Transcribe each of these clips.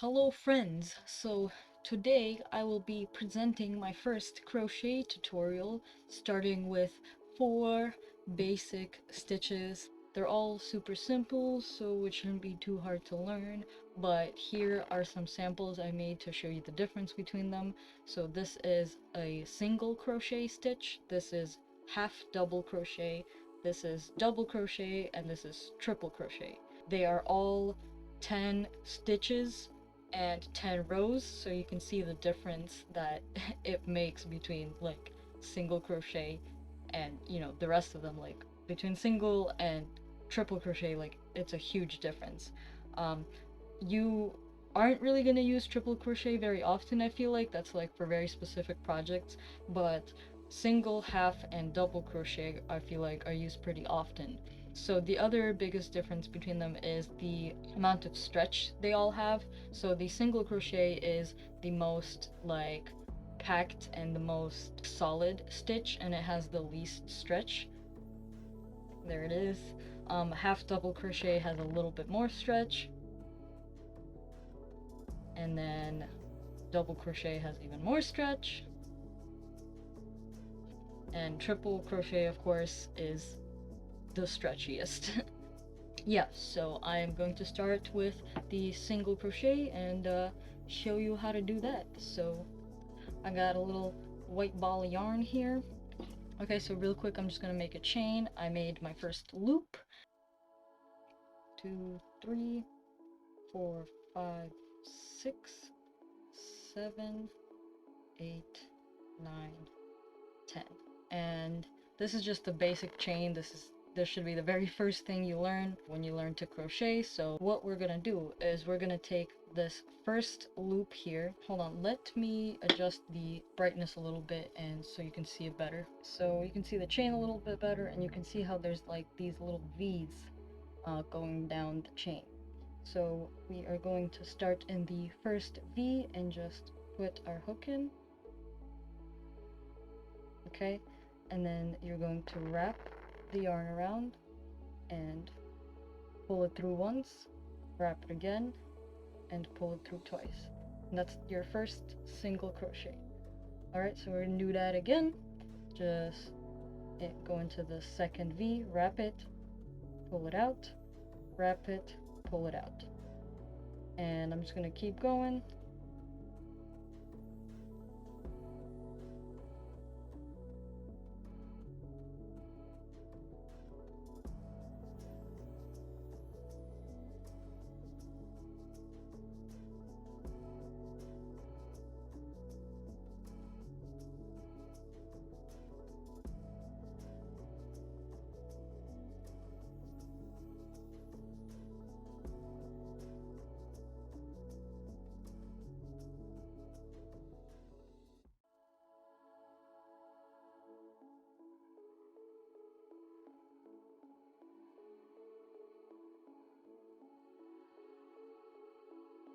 Hello friends, so today I will be presenting my first crochet tutorial starting with 4 basic stitches. They're all super simple, so it shouldn't be too hard to learn, but here are some samples I made to show you the difference between them. So this is a single crochet stitch, this is half double crochet, this is double crochet, and this is triple crochet. They are all 10 stitches and 10 rows, so you can see the difference that it makes between like single crochet and the rest of them, like between single and triple crochet. Like, it's a huge difference. You aren't really going to use triple crochet very often. I feel like that's like for very specific projects, but single, half, and double crochet I feel like are used pretty often. So the other biggest difference between them is the amount of stretch they all have. So the single crochet is the most like packed and the most solid stitch, and it has the least stretch. There it is. Half double crochet has a little bit more stretch, and then double crochet has even more stretch, and triple crochet, of course, is the stretchiest. Yeah, so I am going to start with the single crochet and show you how to do that. So I got a little white ball of yarn here. Okay, so real quick, I'm just gonna make a chain. I made my first loop. 2, 3, 4, 5, 6, 7, 8, 9, 10. And this is just the basic chain. This should be the very first thing you learn when you learn to crochet. So what we're gonna do is we're gonna take this first loop here. Hold on, let me adjust the brightness a little bit and so you can see it better. So you can see the chain a little bit better, and you can see how there's like these little V's going down the chain. So we are going to start in the first V and just put our hook in. Okay, and then you're going to wrap the yarn around and pull it through once, wrap it again, and pull it through twice. And that's your first single crochet. Alright, so we're gonna do that again. Just go into the second V, wrap it, pull it out, wrap it, pull it out. And I'm just gonna keep going.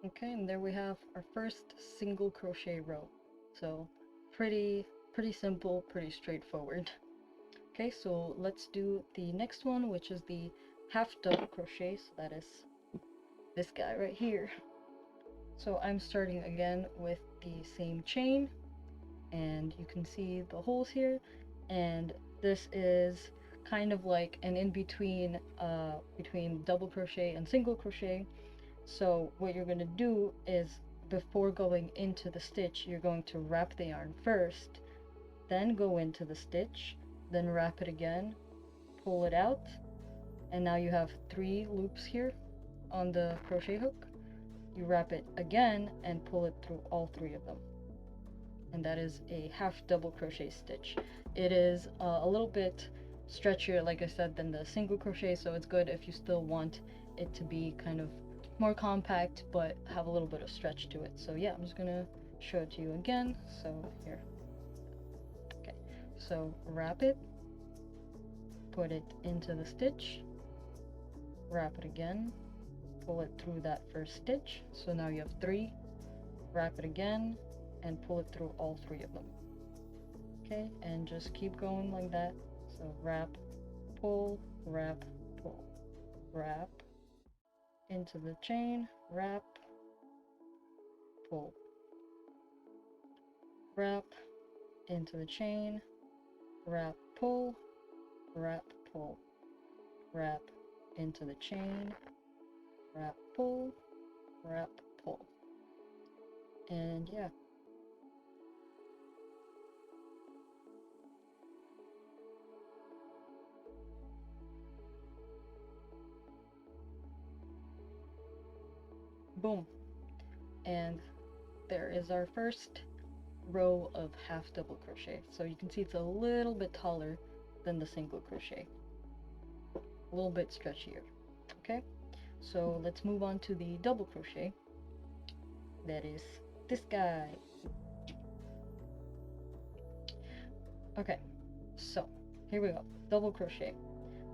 Okay, and there we have our first single crochet row. So pretty simple, pretty straightforward. Okay, so let's do the next one, which is the half double crochet. So that is this guy right here. So I'm starting again with the same chain, and you can see the holes here, and this is kind of like an in-between between double crochet and single crochet. So what you're going to do is, before going into the stitch, you're going to wrap the yarn first, then go into the stitch, then wrap it again, pull it out, and now you have 3 loops here on the crochet hook. You wrap it again and pull it through all 3 of them. And that is a half double crochet stitch. It is a little bit stretchier, like I said, than the single crochet, so it's good if you still want it to be kind of more compact but have a little bit of stretch to it. So yeah, I'm just gonna show it to you again. So here, okay, so wrap it, put it into the stitch, wrap it again, pull it through that first stitch, so now you have 3, wrap it again, and pull it through all 3 of them. Okay, and just keep going like that. So wrap, pull, wrap, pull, wrap, into the chain, wrap, pull, wrap into the chain, wrap, pull, wrap, pull, wrap into the chain, wrap, pull, wrap, pull. And yeah. Boom. And there is our first row of half double crochet. So you can see it's a little bit taller than the single crochet, a little bit stretchier. Okay, so let's move on to the double crochet. That is this guy. Okay, so here we go, double crochet.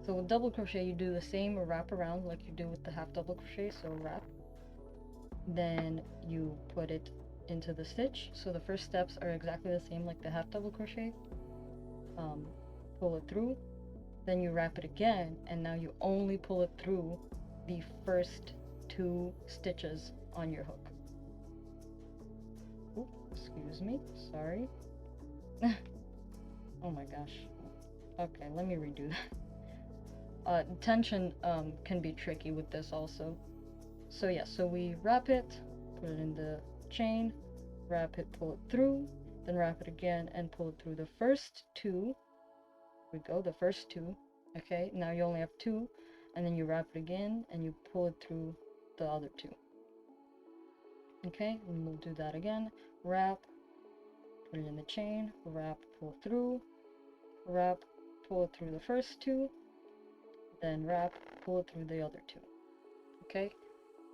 So with double crochet you do the same wrap around like you do with the half double crochet. So wrap, then you put it into the stitch. So the first steps are exactly the same like the half double crochet. Pull it through, then you wrap it again, and now you only pull it through the first 2 stitches on your hook. Ooh, excuse me, sorry. Oh my gosh. Okay, let me redo that. Tension can be tricky with this also. So yeah, so we wrap it, put it in the chain, wrap it, pull it through, then wrap it again and pull it through the first 2. We go, the first 2. Okay, now you only have 2, and then you wrap it again and you pull it through the other 2. Okay, and we'll do that again. Wrap, put it in the chain, wrap, pull through, wrap, pull it through the first 2, then wrap, pull it through the other 2. Okay,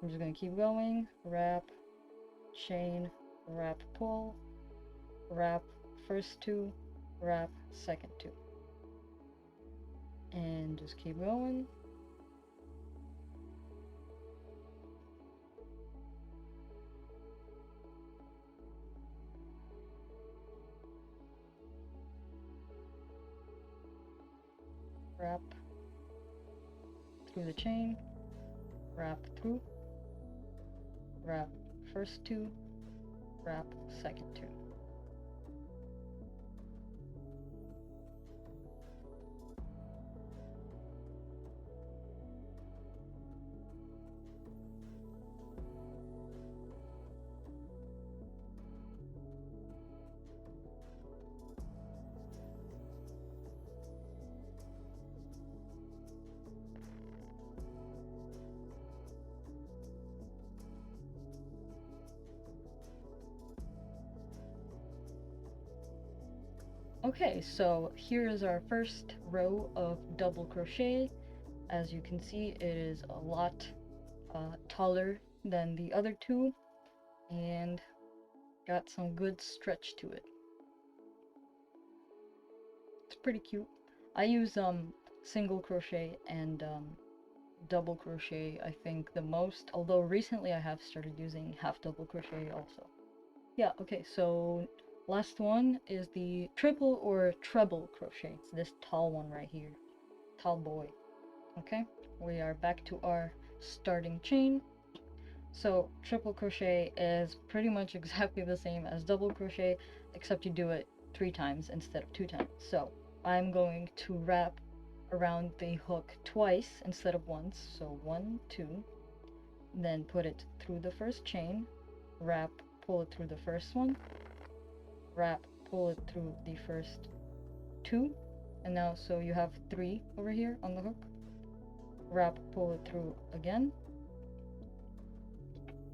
I'm just gonna keep going. Wrap, chain, wrap, pull, wrap, first 2, wrap, second 2. And just keep going. Wrap through the chain, wrap through, wrap first 2, wrap second 2. Okay, so here is our first row of double crochet. As you can see, it is a lot taller than the other 2 and got some good stretch to it. It's pretty cute. I use single crochet and double crochet I think the most, although recently I have started using half double crochet also. Yeah, okay, so last one is the triple or treble crochet. It's this tall one right here, tall boy. Okay, we are back to our starting chain. So triple crochet is pretty much exactly the same as double crochet, except you do it 3 times instead of 2 times. So I'm going to wrap around the hook twice instead of once. So 1, 2, then put it through the first chain, wrap, pull it through the first one, wrap, pull it through the first 2, and now so you have 3 over here on the hook. Wrap, pull it through again.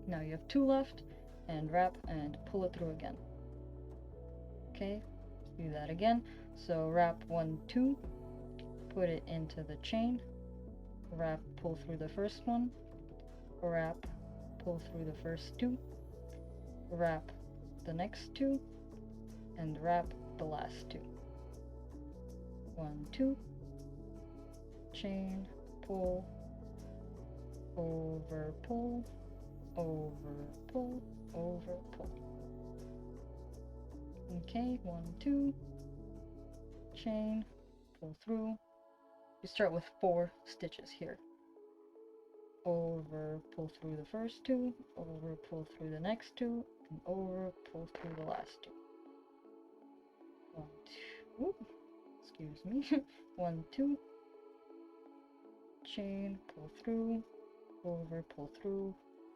Now you have 2 left, and wrap and pull it through again. Okay, let's do that again. So wrap 1, 2, put it into the chain, wrap, pull through the first one, wrap, pull through the first 2, wrap the next 2, and wrap the last 2. 1, 2, chain, pull, over, pull, over, pull, over, pull. Okay, 1, 2, chain, pull through. You start with 4 stitches here. over, pull through the first two, over, pull through the next two, and over, pull through the last two. 1, 2, whoop, excuse me, 1, 2, chain, pull through, over, pull through,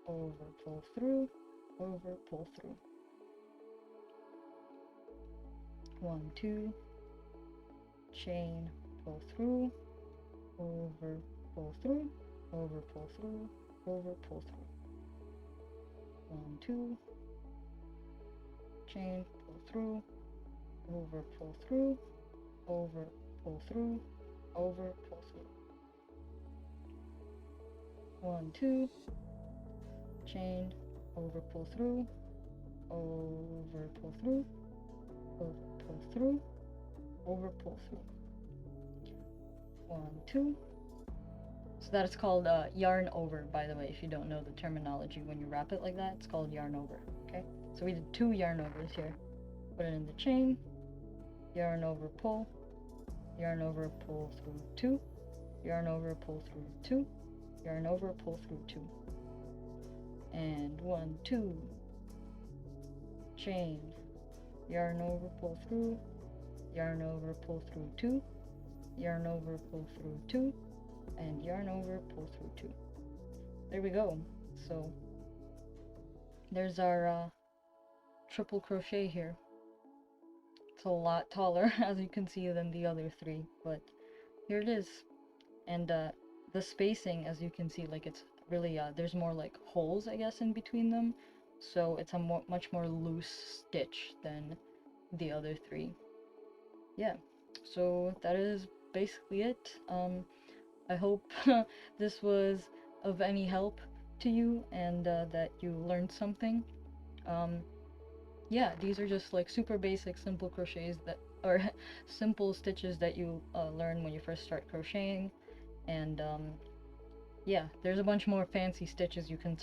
over, pull through, over, pull through. 1, 2, chain, pull through, over, pull through, over, pull through, over, pull through. 1, 2, chain, pull through, over, pull through, over, pull through, over, pull through. 1, 2, chain, over, pull through, over, pull through, over, pull through, over, pull through. 1, 2. So that is called yarn over, by the way, if you don't know the terminology. When you wrap it like that, it's called yarn over, okay? So we did 2 yarn overs here. Put it in the chain, yarn over, pull, yarn over, pull through 2, yarn over, pull through 2, yarn over, pull through 2. And 1, 2, chain, yarn over, pull through, yarn over, pull through 2, yarn over, pull through 2, and yarn over, pull through 2. There we go. So there's our triple crochet here. It's a lot taller, as you can see, than the other 3, but here it is. And the spacing, as you can see, like, it's really there's more like holes, I guess, in between them, so it's a much more loose stitch than the other 3. Yeah, so that is basically it. I hope this was of any help to you, and that you learned something. Yeah, these are just like super basic simple crochets that or simple stitches that you learn when you first start crocheting. And yeah, there's a bunch more fancy stitches you can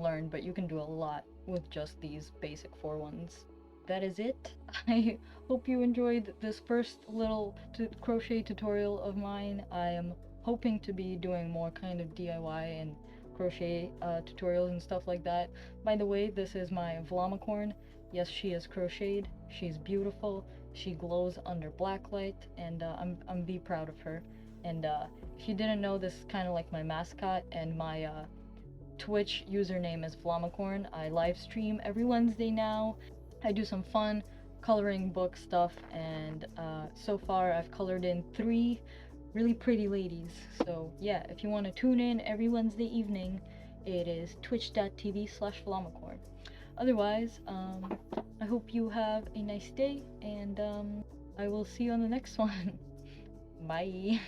learn, but you can do a lot with just these basic 4 ones. That is it. I hope you enjoyed this first little crochet tutorial of mine. I am hoping to be doing more kind of DIY and crochet tutorials and stuff like that. By the way, this is my Vlamicorn. Yes, she is crocheted. She's beautiful. She glows under black light, and I'm be proud of her. And if you didn't know, this is kind of like my mascot, and my Twitch username is Vlamicorn. I live stream every Wednesday now. I do some fun coloring book stuff, and so far I've colored in 3 really pretty ladies. So yeah, if you want to tune in every Wednesday evening, it is twitch.tv/Vlamicorn. Otherwise, I hope you have a nice day, and I will see you on the next one. Bye.